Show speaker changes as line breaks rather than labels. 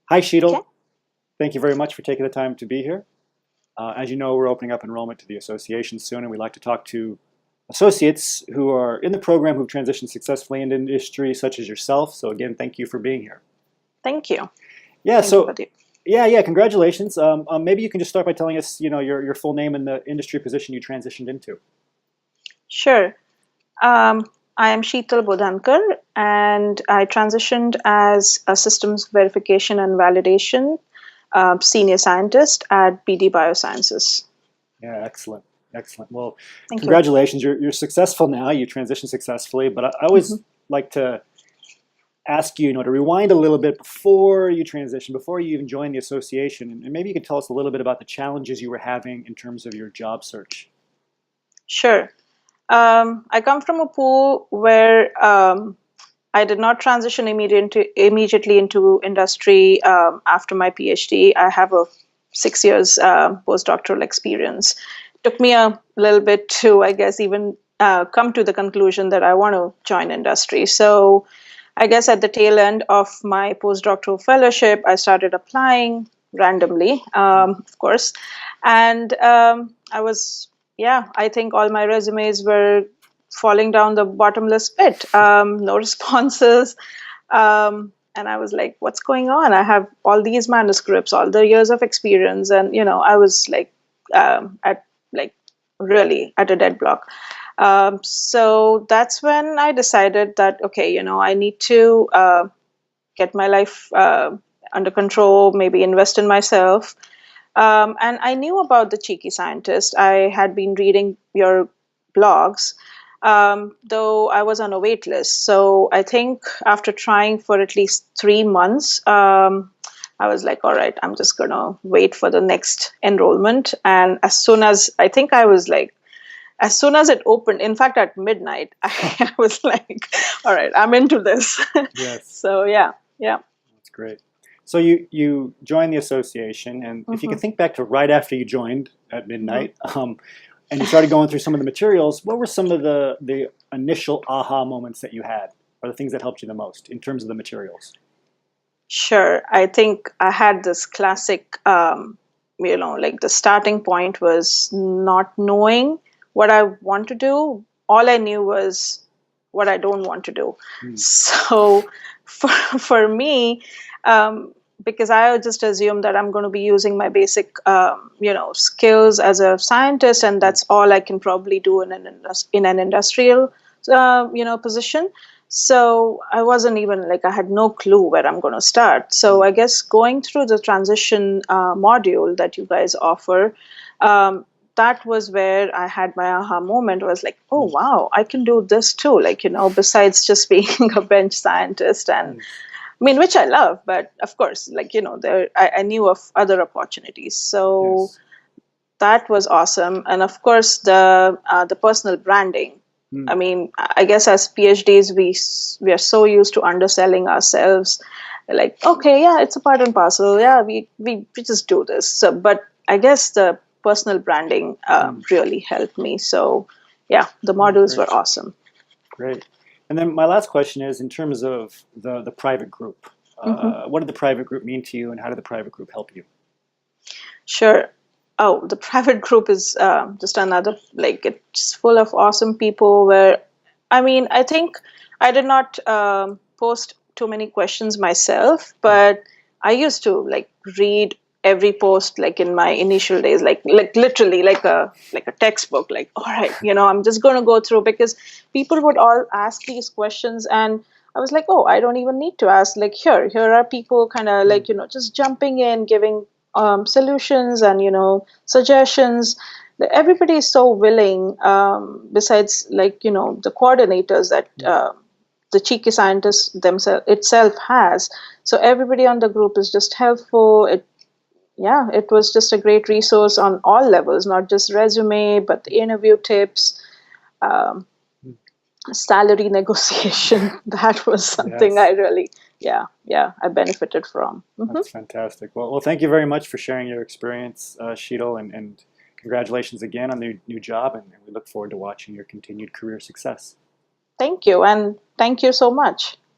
Hi,
Okay.
Sheetal. Thank you very much for taking the time to be here. As you know, we're opening up enrollment to the association soon, and we'd like to talk to associates who are in the program who've transitioned successfully into industry, such as yourself. So again, thank you for being here.
Thank you.
Yeah,
Thank you
so
for the.
congratulations. Maybe you can just start by telling us, your full name and the industry position you transitioned into.
Sure. Um, I am Sheetal Bodhankar, and I transitioned as a systems verification and validation senior scientist at BD Biosciences.
Yeah, excellent, excellent. Well,
Thank you.
congratulations. You're successful now. You transitioned successfully, but I
Mhm.
always like to ask you, to rewind a little bit before you transition, before you even joined the association, and maybe you could tell us a little bit about the challenges you were having in terms of your job search.
Sure. I come from a pool where I did not transition immediately into industry after my PhD. I have a 6 years postdoctoral experience. Took me a little bit to, I guess, even come to the conclusion that I want to join industry. So, I guess at the tail end of my postdoctoral fellowship, I started applying randomly, of course, and I was, yeah, I think all my resumes were falling down the bottomless pit. No responses. And I was like, what's going on? I have all these manuscripts, all the years of experience. And, I was like, at like really at a dead block. So that's when I decided that, okay, I need to get my life under control, maybe invest in myself. And I knew about the cheeky scientist. I had been reading your blogs, though I was on a wait list. So I think after trying for at least 3 months, I was like, all right, I'm just going to wait for the next enrollment. And as soon as I think I was like, as soon as it opened, in fact, at midnight, I was like, all right, I'm into this.
Yes,
So yeah, yeah.
that's great. So you joined the association, and if you
Hmm.
can think back to right after you joined at
Hmm.
midnight, and you started going through some of the materials, what were some of the initial aha moments that you had, or the things that helped you the most in terms of the materials?
Sure. I think I had this classic, like the starting point was not knowing what I want to do. All I knew was what I don't want to do.
Hmm.
So for me, because I just assume that I'm going to be using my basic, skills as a scientist, and
Hmm.
that's all I can probably do in an industrial, position. So I wasn't even like I had no clue where I'm going to start. So
Hmm.
I guess going through the transition module that you guys offer, um, that was where I had my aha moment. Was like, oh
Hmm.
wow, I can do this too. Like besides just being a bench scientist, and
Hmm.
I mean, which I love, but of course, like there I knew of other opportunities. So
Yes.
that was awesome, and of course the personal branding.
Hmm.
I mean, I guess as PhDs we are so used to underselling ourselves, like okay, yeah, it's a part and parcel. Yeah, we just do this. So, but I guess the personal branding
Hmm.
really helped me. So, yeah, the
Oh,
models
great.
were awesome.
Great. And then my last question is in terms of the private group.
Hmm.
What did the private group mean to you, and how did the private group help you?
Sure. Oh, the private group is just another, like, it's full of awesome people where, I mean, I think I did not post too many questions myself,
Hmm.
but I used to like read every post like in my initial days, like literally like a textbook. Like, all right, I'm just going to go through because people would all ask these questions and I was like, oh, I don't even need to ask. Like, here are people kind of
Hmm.
like, just jumping in, giving solutions and suggestions. Everybody is so willing. Besides, like the coordinators that
Hmm.
the cheeky scientist themselves itself has. So everybody on the group is just helpful. Yeah, it was just a great resource on all levels, not just resume, but the interview tips, um,
Hmm.
salary negotiation. That was something I
Yes,
really, yeah, I benefited from. Hmm.
that's fantastic. Well, thank you very much for sharing your experience, Sheetal, and congratulations again on the new job, and we look forward to watching your continued career success.
Thank you, and thank you so much.